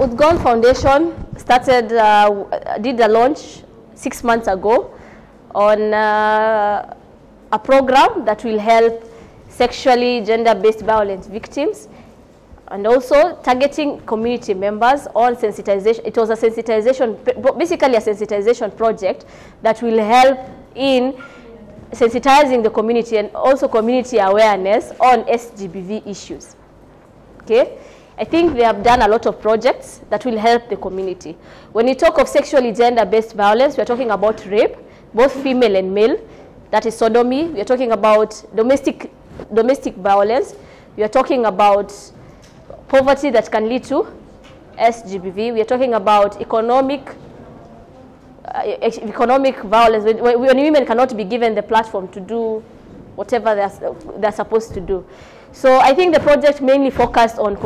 Udgon Foundation started, did a launch 6 months ago on a program that will help sexually gender-based violence victims, and also targeting community members on sensitization. It was a sensitization, basically a sensitization project that will help in sensitizing the community and also community awareness on SGBV issues. Okay, I think they have done a lot of projects that will help the community. When we talk of sexually gender-based violence, we are talking about rape, both female and male. That is sodomy. We are talking about domestic violence. We are talking about poverty that can lead to SGBV. We are talking about economic violence, when women cannot be given the platform to do whatever they're supposed to do. So I think the project mainly focused on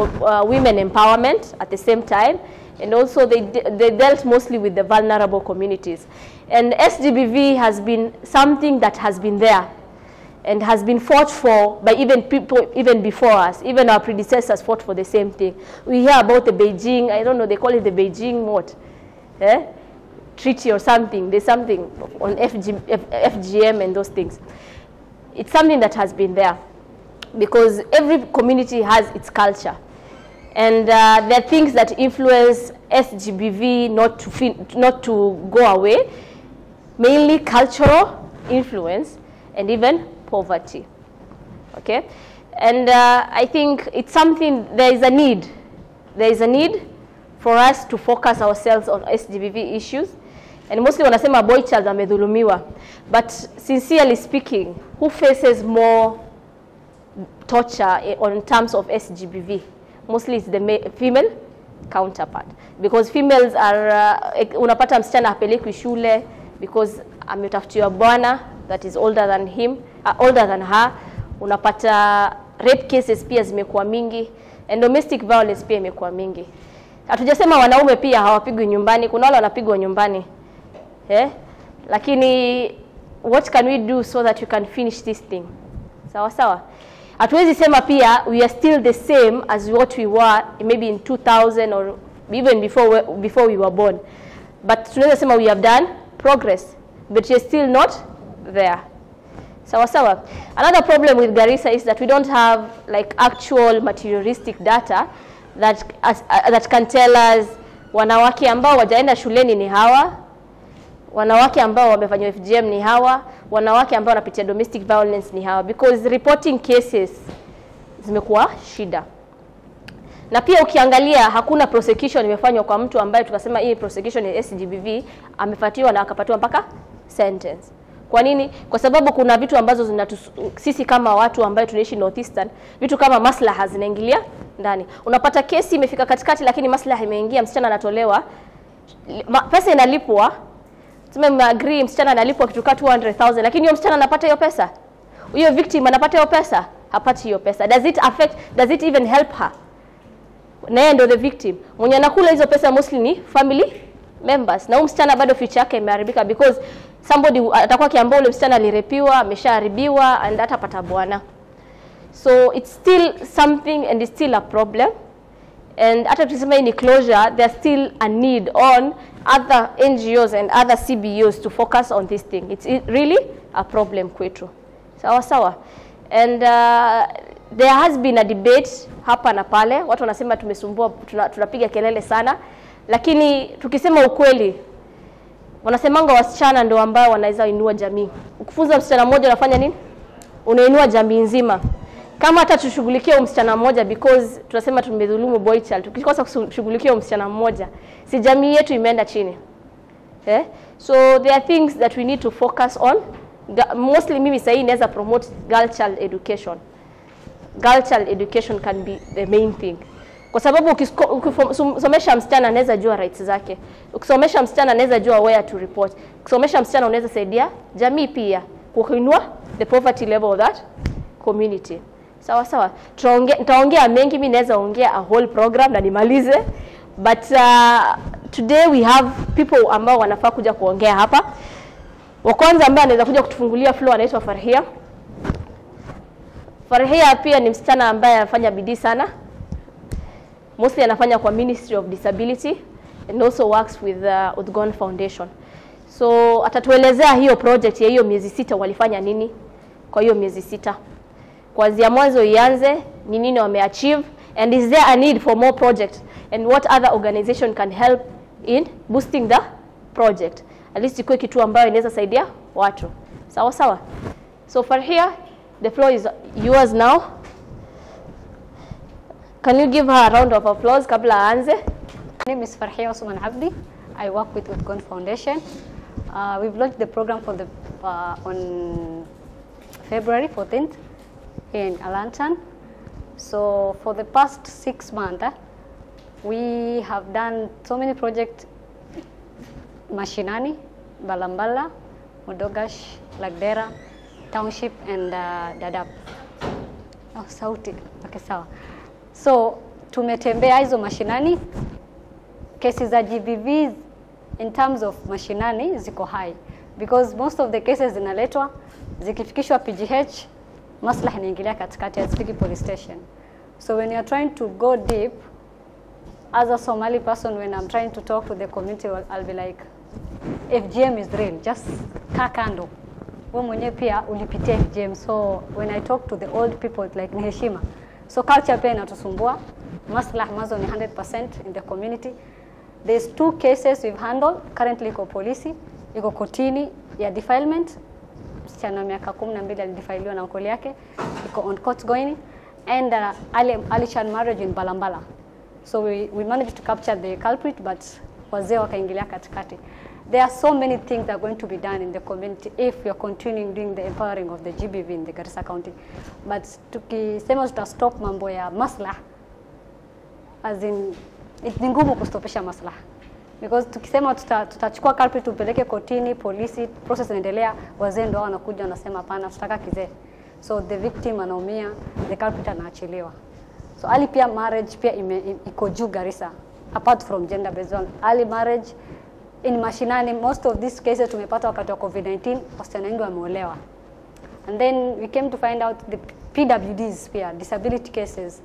women empowerment at the same time, and also they dealt mostly with the vulnerable communities. And SGBV has been something that has been there and has been fought for by even people even before us. Even our predecessors fought for the same thing. We hear about the Beijing, I don't know, they call it the Beijing what? Treaty or something. There's something on FGM and those things. It's something that has been there because every community has its culture. And there are things that influence SGBV not to go away, mainly cultural influence and even poverty. Okay? And I think it's something, there is a need for us to focus ourselves on SGBV issues. And mostly wanasema boy child amedhulumiwa. But sincerely speaking, who faces more torture on terms of SGBV? Mostly it's the female counterpart. Because females are, unapata msichana hapelekwi shule because ametafutiwa bwana that is older than him, older than her. Unapata rape cases pia zimekuwa mingi, and domestic violence pia imekuwa mingi. Hatujasema wanaume pia hawapigwi nyumbani, kuna wale wanapigwa nyumbani. Lakini what can we do so that we can finish this thing? Sawa sawa. Hatuwezi sema pia we are still the same as what we were maybe in 2000 or even before we were born. But tunaweza sema we have done progress, but we are still not there. Sawa sawa. Another problem with Garissa is that we don't have like actual materialistic data that can tell us wanawake ambao wajaenda shuleni ni hawa, wanawake ambao wamefanywa FGM ni hawa, wanawake ambao wanapitia domestic violence ni hawa, because reporting cases zimekuwa shida. Na pia ukiangalia hakuna prosecution imefanywa kwa mtu ambaye tukasema hii prosecution ya SGBV amefuatiwa na akapatiwa mpaka sentence. Kwa nini? Kwa sababu kuna vitu ambazo sisi kama watu ambao tunaishi Northeastern, vitu kama maslaha zinaingilia ndani. Unapata kesi imefika katikati lakini maslaha imeingia, msichana anatolewa, pesa inalipwa. Tume agree msichana analipwa kitu kama 200,000, lakini huyo msichana anapata hiyo pesa? Huyo victim anapata hiyo pesa? Hapati hiyo pesa. Does it even help her? Naye ndo the victim. Mwenye anakula hizo pesa mostly ni family members. Na huyo msichana bado future yake imeharibika because somebody atakuwa kiambao ule msichana alirepiwa, ameshaharibiwa, and atapata bwana. So it's still something and it's still a problem. And hata tukisema ni closure, there's still a need on other NGOs and other CBOs to focus on this thing. It's really a problem kwetu. Sawa sawa. And there has been a debate hapa na pale. Watu wanasema tumesumbua, tunapiga kelele sana. Lakini tukisema ukweli, wanasemanga wasichana ndio ambao wanaweza inua jamii. Ukifunza msichana mmoja unafanya nini? Unainua jamii nzima. Kama hata tushughulikie msichana mmoja, because tunasema tumedhulumu boy child, tukikosa kushughulikia msichana mmoja, si jamii yetu imeenda chini. So there are things that we need to focus on. Mostly mimi sasa inaweza promote girl child education. Girl child education can be the main thing. Kwa sababu ukisomesha msichana anaweza jua rights zake. Ukisomesha msichana anaweza jua where to report. Ukisomesha msichana unaweza saidia jamii pia kuinua the poverty level of that community. Sawa sawa. Nitaongea mengi, mimi naweza ongea a whole program na nimalize. But today we have people ambao wanafaa kuja kuongea hapa. Wa kwanza ambaye anaweza kuja kutufungulia floor anaitwa Farhia. Farhia pia ni msichana ambaye anafanya bidii sana. mostly anafanya kwa Ministry of Disability and also works with Udgon Foundation. So atatuelezea hiyo project ya hiyo miezi 6 walifanya nini kwa hiyo miezi 6. Kuanzia mwanzo ianze, ni nini wameachieve, and is there a need for more projects, and what other organization can help in boosting the project. At least ikuwe kitu ambayo inaweza saidia watu. Sawa sawa. So Farhia, the floor is yours now. Can you give her a round of applause kabla aanze? My name is Farhia Osman Abdi. I work with Udgon Foundation. We've launched the program for the on February 14th here in Alantan. So for the past 6 months, we have done so many projects: Mashinani, Balambala, Modogash, Lagdera, Township, and Dadaab. Oh, sauti. Okay, sawa. So tumetembea hizo mashinani. Cases za GBVs in terms of mashinani ziko high because most of the cases zinaletwa zikifikishwa PGH, maslahi inaingilia katikati ya Spiki police station. So when you are trying to go deep, as a Somali person, when I'm trying to talk to the community, I'll be like, FGM is real, just kaa kando. Wewe mwenyewe pia ulipitia FGM. So when I talk to the old people, it's like ni heshima. So culture pia inatusumbua. Maslahi mazo ni 100% in the community. There's 2 cases we've handled. Currently iko polisi, iko kotini ya defilement. Msichana miaka 12 alidefiliwa na ukoli yake. Iko on court going. And early child marriage in Balambala. So we managed to capture the culprit, but wazee wakaingilia katikati. There are so many things that are going to be done in the community if we are continuing doing the empowering of the GBV in the Garissa County. But tukisema tutastop mambo ya maslaha, as in ni ngumu kustopisha maslaha. Because tukisema tutachukua culprit tupeleke kotini, polisi, process inaendelea, wazee ndio wanakuja wanasema hapana, tutaka kizee. So the victim anaumia, the culprit anaachiliwa. So early pia marriage pia iko juu Garissa, apart from gender based on early marriage in mashinani. Most of these cases tumepata wakati wa COVID-19, wasichana wengi wameolewa. And then we came to find out the PWDs pia, disability cases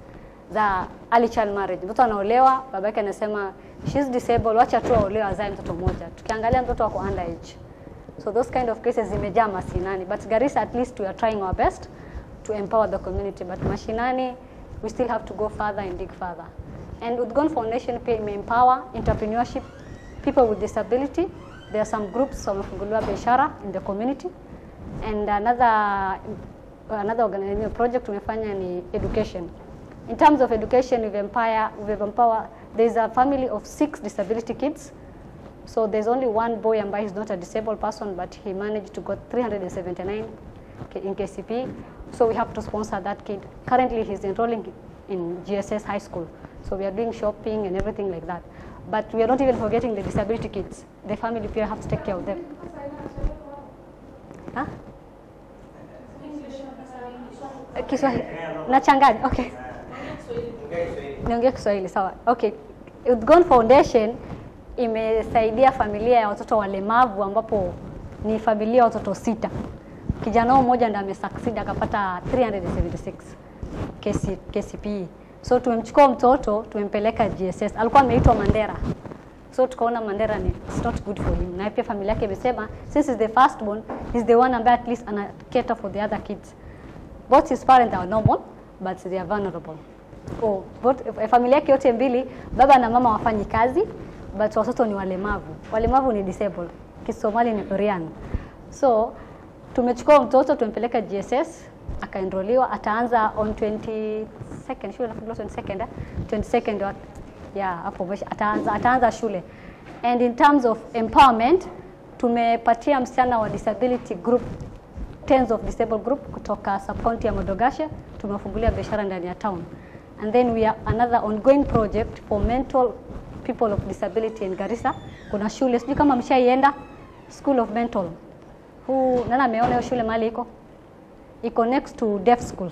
za early child marriage. Mtoto anaolewa, babake anasema she's disabled, wacha tu aolewe azae mtoto mmoja. Tukiangalia mtoto wako underage. So those kind of cases zimejaa mashinani. But Garissa, at least we are trying our best to empower the community. But mashinani, we still have to go further and dig further. And Udgon Foundation pia empower entrepreneurship, people with disability. There are some groups wamefunguliwa biashara in the community. And another organization project tumefanya ni education. In terms of education, we've empowered, there's a family of 6 disability kids. So there's only one boy and he's not a disabled person, but he managed to get 379 in KCP. So we have to sponsor that kid. Currently he's enrolling in GSS high school. So we are doing shopping and everything like that. But we are not even forgetting the disability kids. The family peer have to take care of them. Huh? Kiswahili. Nachanganya. Okay. Niongee Kiswahili, sawa. Okay. Udgon Foundation imesaidia familia ya watoto walemavu ambapo ni familia ya watoto 6. Kijana mmoja ndiye amesucceed akapata 376 KCPE. So tumemchukua mtoto tumempeleka GSS. Alikuwa ameitwa Mandera. So tukaona Mandera ni it's not good for him. Na pia familia yake imesema since is the first born, he's the one ambaye at least ana cater for the other kids. Both his parents are normal but they are vulnerable. Oh, familia yake yote mbili, baba na mama wafanyi kazi, but watoto ni walemavu. Walemavu ni disabled. Kisomali ni Korean. So tumechukua mtoto tumpeleka GSS, akaenroliwa, ataanza on 22nd, shule nafikiri 22nd hapo ataanza shule. And in terms of empowerment, tumepatia msichana wa disability group, tens of disabled group kutoka sub-county ya Modogashe, tumefungulia biashara ndani ya town. And then we are another ongoing project for mental people of disability in Garissa. Kuna shule, sijui kama mshaienda, School of Mental. Nana ameona hiyo shule mahali iko? Iko next to deaf school.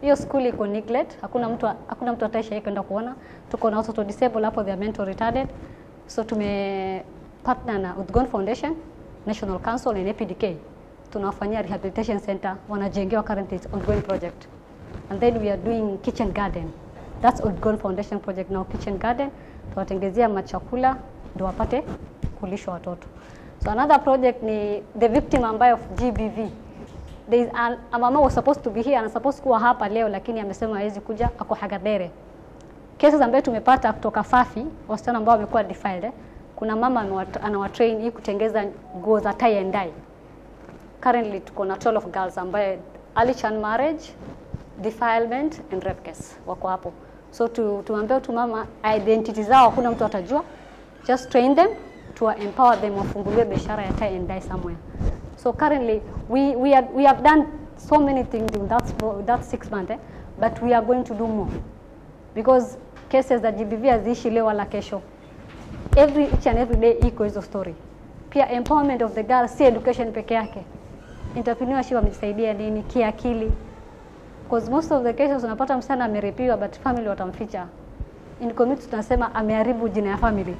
Hiyo school iko neglect, hakuna mtu ataisha kwenda kuona. Tuko na watoto disabled hapo, they are mental retarded. So tume partner na Udgon Foundation, National Council and APDK. Tunawafanyia rehabilitation center, wanajengewa currently ongoing project. And then we are doing kitchen garden. That's Outgoing Foundation project now, kitchen garden, tuwatengezea machakula ndio wapate kulishwa watoto. So another project ni the victim ambayo of GBV. There is a mama was supposed to be here and supposed kuwa hapa leo, lakini amesema hawezi kuja, ako Hagadere. Cases ambayo tumepata kutoka Fafi, wasichana ambao wamekuwa defiled. Kuna mama anawatrain hii kutengeza nguo za tie and dye. Currently tuko na 12 girls ambaye early child marriage, defilement and rape case wako hapo. So tuambie tu mama identity zao hakuna mtu atajua. Just train them to empower them, wafungulie biashara ya tie and dye somewhere. So currently we have done so many things in that 6 months, but we are going to do more. Because cases za GBV haziishi leo wala kesho. Each and every day iko hizo story. Pia empowerment of the girls, si education peke yake. Entrepreneurship wamesaidia nini kiakili. Because most of the cases unapata msichana amerepiwa but family watamficha. In community tunasema ameharibu jina ya family.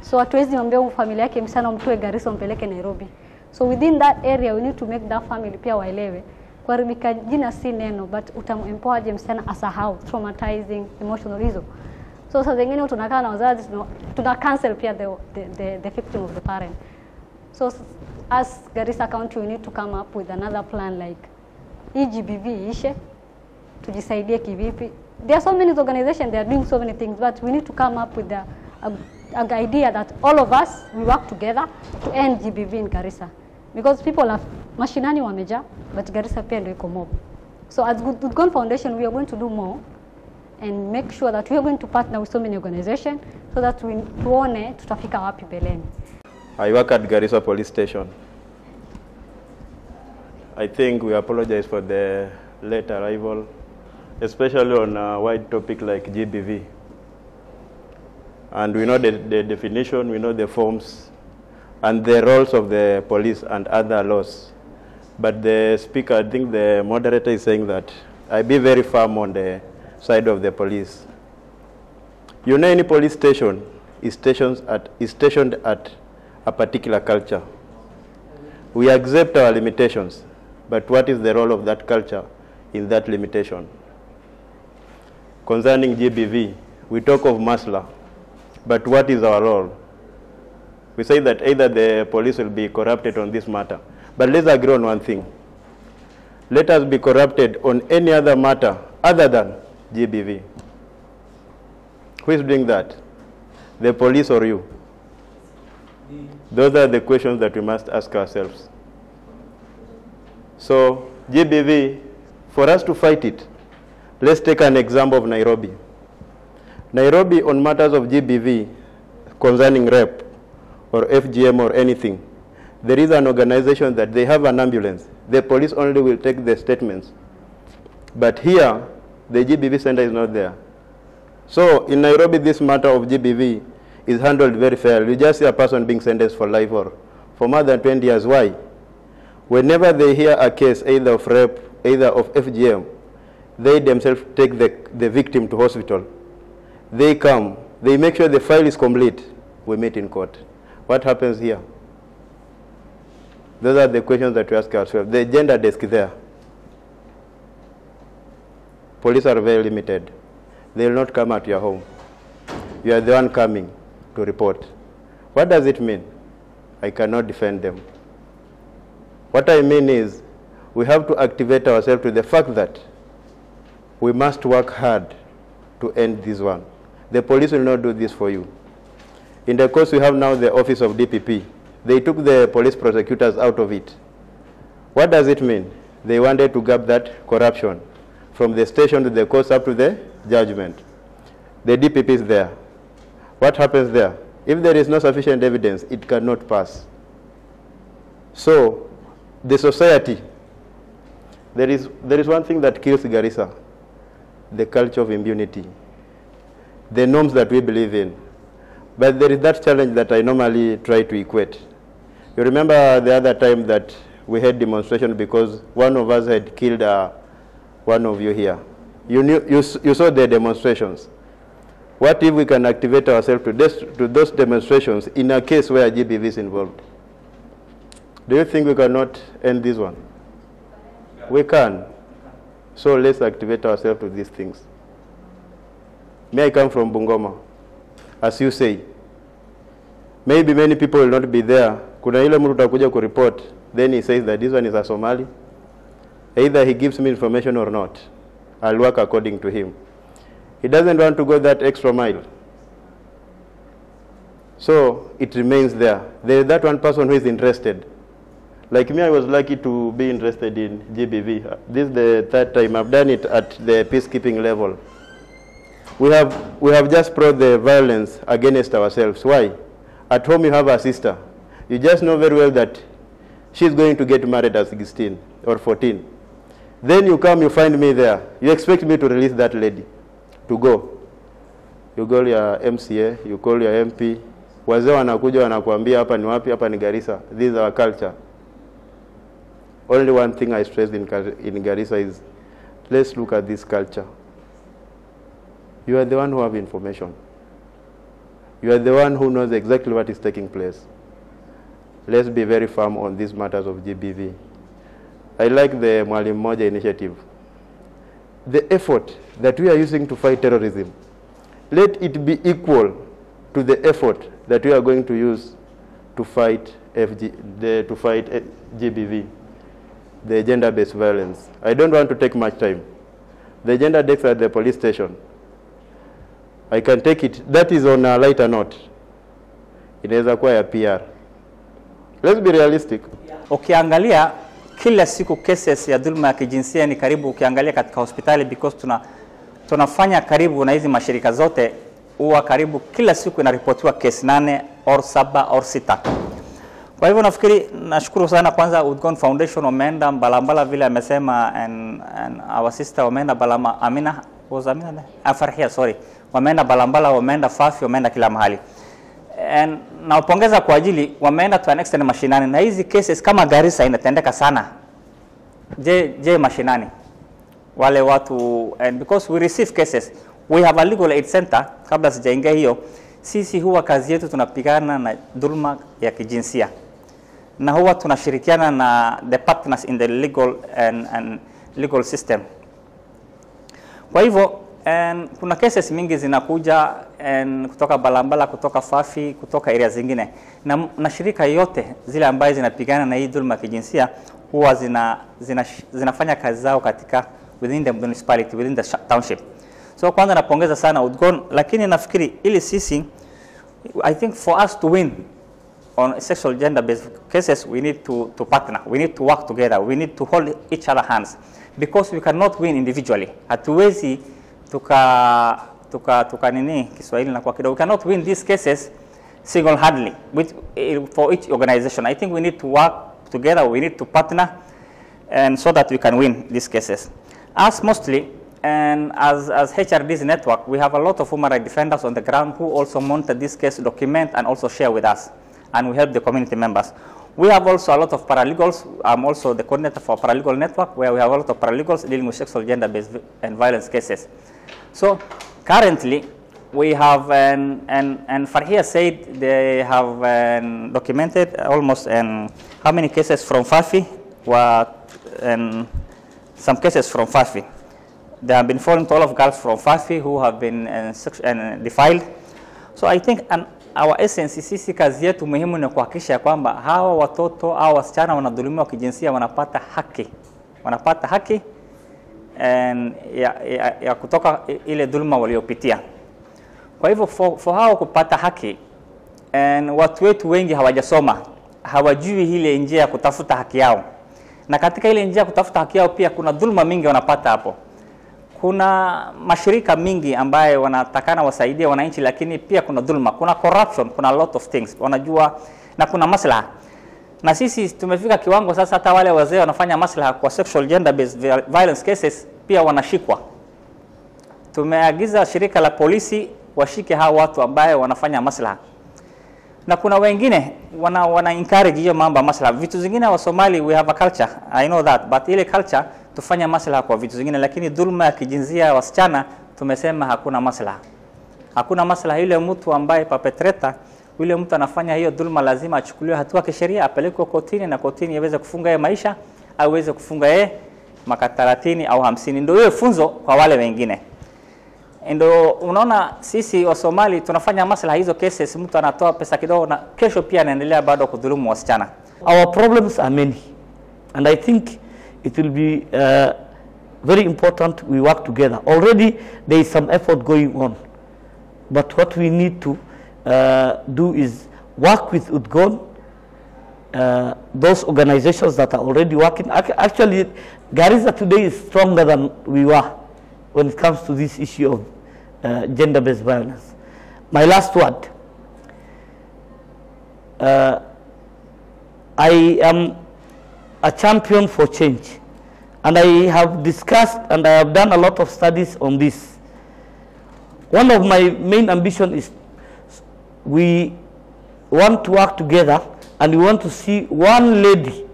So hatuwezi mwambia familia yake msichana umtoe Garissa umpeleke Nairobi. So within that area we need to make that family pia waelewe. Kuharibika jina si neno, but utamempower je msichana asahau traumatizing emotional hizo. So sasa zingine tunakaa na wazazi tuna cancel pia the victim of the parent. So as Garissa County we need to come up with another plan like EGBV ishe tujisaidie kivipi. There are so many organizations, they are doing so many things, but we need to come up with an idea that all of us we work together to end GBV in Garissa. Because people have mashinani wameja, but Garissa pia ndio iko mob. So as Outgoing Foundation we are going to do more and make sure that we are going to partner with so many organizations so that tuone tutafika wapi beleni. I work at Garissa Police Station. I think we apologize for the late arrival, especially on a wide topic like GBV. And we know the definition, we know the forms, and the roles of the police and other laws. But the speaker, I think the moderator is saying that I be very firm on the side of the police. You know, any police station is stationed at a particular culture. We accept our limitations, but what is the role of that culture in that limitation? Concerning GBV, we talk of masla, but what is our role? We say that either the police will be corrupted on this matter, but let's agree on one thing. Let us be corrupted on any other matter other than GBV. Who is doing that? The police or you? Those are the questions that we must ask ourselves. So GBV, for us to fight it, let's take an example of Nairobi. Nairobi on matters of GBV concerning rape or FGM or anything, there is an organization that they have an ambulance. The police only will take the statements. But here, the GBV center is not there. So in Nairobi, this matter of GBV is handled very fairly. You just see a person being sentenced for life or for more than 20 years. Why? Whenever they hear a case either of rape, either of FGM, they themselves take the victim to hospital. They come, they make sure the file is complete. We meet in court. What happens here? Those are the questions that we ask ourselves. The gender desk there. Police are very limited. They will not come at your home. You are the one coming to report. What does it mean? I cannot defend them. What I mean is, we have to activate ourselves to the fact that we must work hard to end this one. The police will not do this for you. In the course, we have now the office of DPP. They took the police prosecutors out of it. What does it mean? They wanted to gap that corruption from the station to the courts up to the judgment. The DPP is there. What happens there? If there is no sufficient evidence, it cannot pass. So, the society, there is one thing that kills Garissa, the culture of impunity, the norms that we believe in. But there is that challenge that I normally try to equate. You remember the other time that we had demonstration because one of us had killed one of you here. You saw the demonstrations. What if we can activate ourselves to those demonstrations in a case where GBV is involved? Do you think we cannot end this one? We can. So let's activate ourselves to these things. Me, I come from Bungoma, as you say. Maybe many people will not be there. Kuna ile mtu utakuja ku report, then he says that this one is a Somali. Either he gives me information or not. I'll work according to him. He doesn't want to go that extra mile. So it remains there. There is that one person who is interested. Like me, I was lucky to be interested in GBV. This is the third time I've done it at the peacekeeping level. We have just brought the violence against ourselves. Why? At home you have a sister. You just know very well that she's going to get married at 16 or 14. Then you come, you find me there. You expect me to release that lady to go. You call your MCA, you call your MP. Wazee wanakuja wanakuambia hapa ni wapi, hapa ni Garissa. This is our culture. Only one thing I stressed in Garissa is, let's look at this culture. You are the one who have information. You are the one who knows exactly what is taking place. Let's be very firm on these matters of GBV. I like the Mwalimu Mmoja initiative. The effort that we are using to fight terrorism, let it be equal to the effort that we are going to use to fight GBV, the gender-based violence. I don't want to take much time. The gender desk at the police station, I can take it. That is on a lighter note. Inaweza kuwa ya PR. Let's be realistic. Ukiangalia kila siku cases ya dhulma ya kijinsia ni karibu, ukiangalia katika hospitali, because tunafanya karibu na hizi mashirika zote, huwa karibu kila siku inaripotiwa case 8 or 7 or 6. Kwa hivyo nafikiri, nashukuru sana kwanza Udgon Foundation wameenda Mbalambala vile amesema, and our sister wameenda Balama, Amina was Amina Farhia, sorry, wameenda Balambala, wameenda Fafi, wameenda kila mahali. And naupongeza kwa ajili wameenda to an extent mashinani, na hizi cases kama Garissa inatendeka sana. Je mashinani wale watu, and because we receive cases, we have a legal aid center. Kabla sijaingia hiyo, sisi huwa kazi yetu tunapigana na dhulma ya kijinsia, na huwa tunashirikiana na the partners in the legal and legal system. Kwa hivyo kuna cases mingi zinakuja kutoka Balambala, kutoka Fafi, kutoka area zingine, na shirika yote zile ambaye zinapigana na hii dhulma ya kijinsia huwa zinafanya kazi zao katika within the municipality, within the township. So kwanza napongeza sana Udgon, lakini nafikiri ili sisi, I think for us to win on sexual gender based cases, we need to partner, we need to work together, we need to hold each other hands, because we cannot win individually. Hatuwezi tuka nini Kiswahili na kwa kidogo, we cannot win these cases single-handedly for each organization. I think we need to work together, we need to partner, and so that we can win these cases. As mostly, and as HRD's network, we have a lot of human rights defenders on the ground who also monitor this case, document, and also share with us, and we help the community members. We have also a lot of paralegals. I'm also the coordinator for paralegal network, where we have a lot of paralegals dealing with sexual, gender-based and violence cases. So currently, we have, and Farhia said they have documented almost how many cases from Fafi, and some cases from Fafi. They have been falling to all of girls from Fafi who have been defiled. So I think our essence, sisi kazi yetu muhimu ni kuhakikisha kwamba hawa watoto au wasichana wanadhulumiwa kijinsia wanapata haki ya kutoka ile dhulma waliopitia. Kwa hivyo for hao kupata haki, watu wetu wengi hawajasoma, hawajui ile njia ya kutafuta haki yao, na katika ile njia ya kutafuta haki yao pia kuna dhulma mingi wanapata hapo. Kuna mashirika mingi ambaye wanatakana wasaidie wananchi, lakini pia kuna dhulma, kuna corruption, kuna a lot of things wanajua, na kuna maslaha. Na sisi tumefika kiwango sasa hata wale wazee wanafanya maslaha kwa sexual gender based violence cases pia wanashikwa. Tumeagiza shirika la polisi washike hao watu ambaye wanafanya maslaha. Na kuna wengine wana encourage hiyo mambo ya maslaha. Vitu zingine wa Somali we have a culture, I know that, but ile culture tufanya maslaha kwa vitu zingine, lakini dhulma ya kijinsia wasichana tumesema hakuna maslaha. Hakuna maslaha. Yule mtu ambaye perpetrator, yule mtu anafanya hiyo dhulma lazima achukuliwe hatua kisheria, apelekwe kotini, na kotini iweze kufunga yeye maisha au iweze kufunga yeye miaka 30 au 50. Ndio hiyo funzo kwa wale wengine. Ndio unaona sisi wa Somali tunafanya maslaha hizo cases, mtu anatoa pesa kidogo na kesho pia anaendelea bado kudhulumu wasichana. Our problems are many, and I think it will be very important we work together. Already there is some effort going on, but what we need to do is work with UDGON, those organizations that are already working. Actually, Garissa today is stronger than we were when it comes to this issue of gender-based violence. My last word, I am a champion for change, and I have discussed and I have done a lot of studies on this. One of my main ambitions is we want to work together and we want to see one lady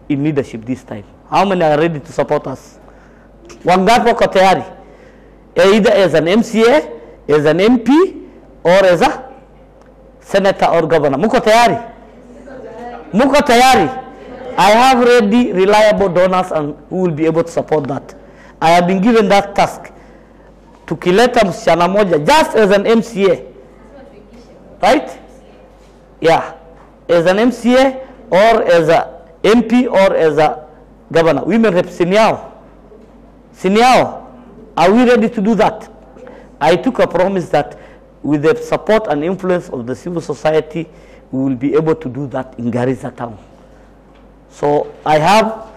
in leadership this time. How many are ready to support us? Wangapi wako tayari? Either as an MCA, as an MP, or as a senator or governor. Muko tayari? Muko tayari? I have ready reliable donors and who will be able to support that. I have been given that task to kileta msichana moja just as an MCA. Right? Yeah. As an MCA or as a MP or as a governor. Women rep Siniao. Are we ready to do that? I took a promise that with the support and influence of the civil society, we will be able to do that in Garissa town. So I have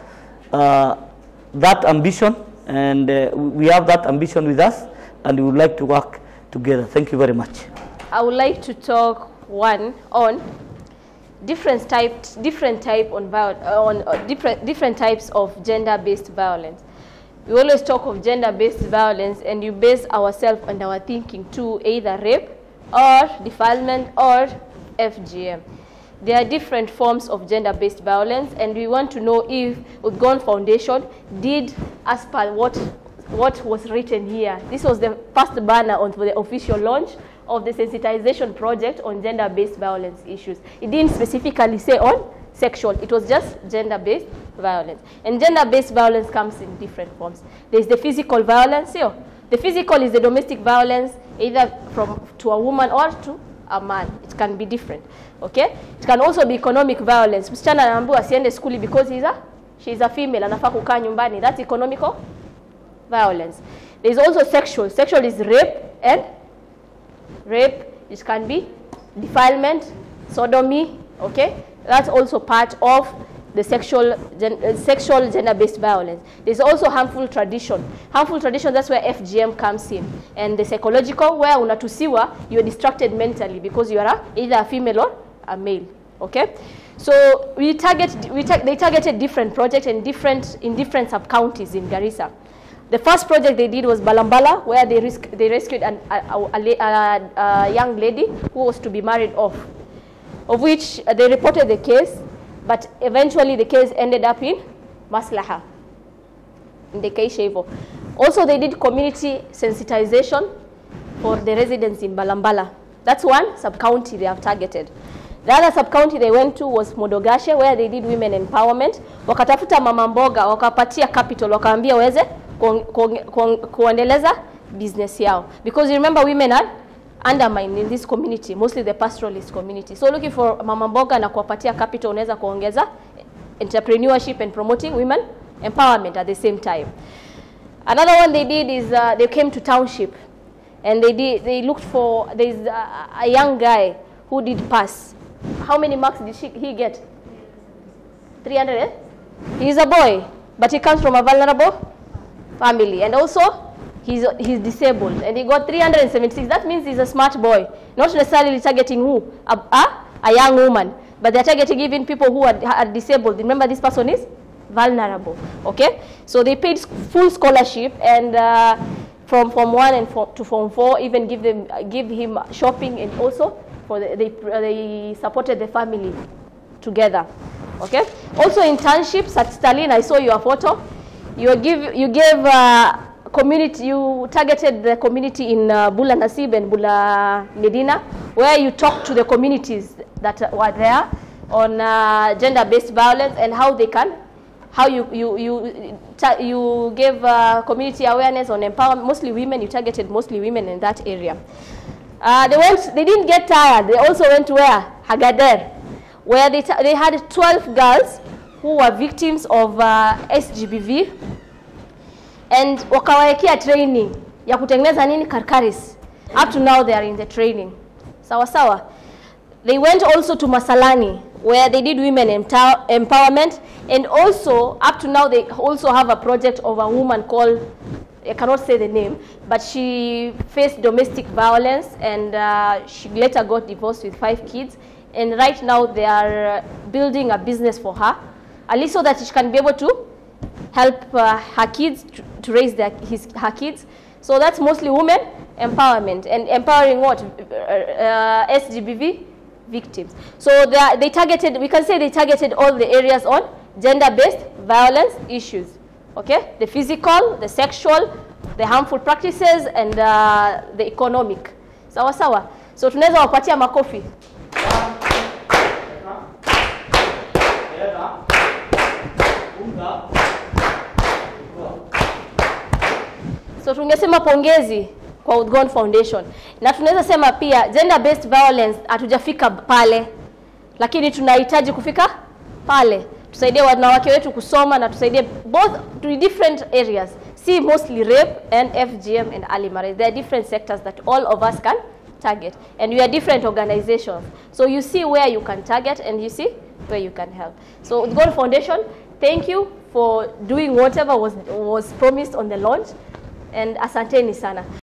that ambition, and we have that ambition with us, and we would like to work together. Thank you very much. I would like to talk on different types of gender-based violence. We always talk of gender-based violence, and you base ourselves and our thinking to either rape or defilement or FGM. There are different forms of gender-based violence, and we want to know if UDGON Foundation did as per what was written here. This was the first banner for the official launch of the sensitization project on gender-based violence issues. It didn't specifically say on sexual, it was just gender-based violence. And gender-based violence comes in different forms. There's the physical violence here. The physical is the domestic violence, either to a woman or to a man. It can be different, okay? It can also be economic violence. Msichana anaambiwa asiende skuli because she's a female, anafaa kukaa nyumbani. That's economical violence. There's also sexual. Sexual is rape, and rape, it can be defilement, sodomy, okay? That's also part of the sexual gender-based violence. There's also harmful tradition. Harmful tradition, that's where FGM comes in. And the psychological, where unatusiwa, you're distracted mentally because you are either a female or a male, okay? So they targeted different projects and in different sub-counties in Garissa. The first project they did was Balambala, where they rescued a young lady who was to be married off, of which they reported the case, but eventually the case ended up in Maslaha, in the Keishevo. Also, they did community sensitization for the residents in Balambala. That's one sub-county they have targeted. The other sub-county they went to was Modogashe, where they did women empowerment. Wakatafuta mama mboga, wakapatia capital, wakaambia weze kuendeleza business yao. Because you remember, women are undermined in this community, mostly the pastoralist community. So looking for mama mboga na kuwapatia capital, unaweza kuongeza entrepreneurship and promoting women empowerment at the same time. Another one they did is they came to township, and they looked for, there's a young guy who did pass. How many marks did he get? 300, eh? He's a boy, but he comes from a vulnerable family, and also he's disabled, and he got 376. That means he's a smart boy. Not necessarily targeting who? A young woman, but they're targeting even people who are disabled. Remember, this person is vulnerable, okay? So they paid full scholarship, and from Form 1 and to Form 4, even give him shopping, and also they supported the family together, okay? Also internships at Stalin, I saw your photo. You gave community, you targeted the community in Bula Nasib and Bula Medina, where you talked to the communities that were there on gender-based violence and how how you gave community awareness on empowerment, mostly women. You targeted mostly women in that area. They didn't get tired. They also went to where? Hagader, where they had 12 girls who were victims of SGBV, and wakawaekea training ya kutengeneza nini karkaris. Up to now they are in the training. Sawa sawa. They went also to Masalani, where they did women empowerment, and also up to now they also have a project of a woman called, I cannot say the name, but she faced domestic violence, and she later got divorced with 5 kids, and right now they are building a business for her, at least so that she can be able to help her kids to raise her kids. So that's mostly women empowerment, and empowering what? SGBV victims. So they targeted, we can say they targeted all the areas on gender-based violence issues. Okay, the physical, the sexual, the harmful practices, and the economic. Sawa sawa. So tunaweza wapatia makofi. So tungesema pongezi kwa Udgon Foundation. Na tunaweza sema pia gender based violence hatujafika pale, lakini tunahitaji kufika pale. Tusaidie wanawake wetu kusoma na tusaidie both to different areas. See mostly rape and FGM and early marriage. There are different sectors that all of us can target, and we are different organizations. So you see where you can target and you see where you can help. So Udgon Foundation, thank you for doing whatever was promised on the launch, and asanteni sana.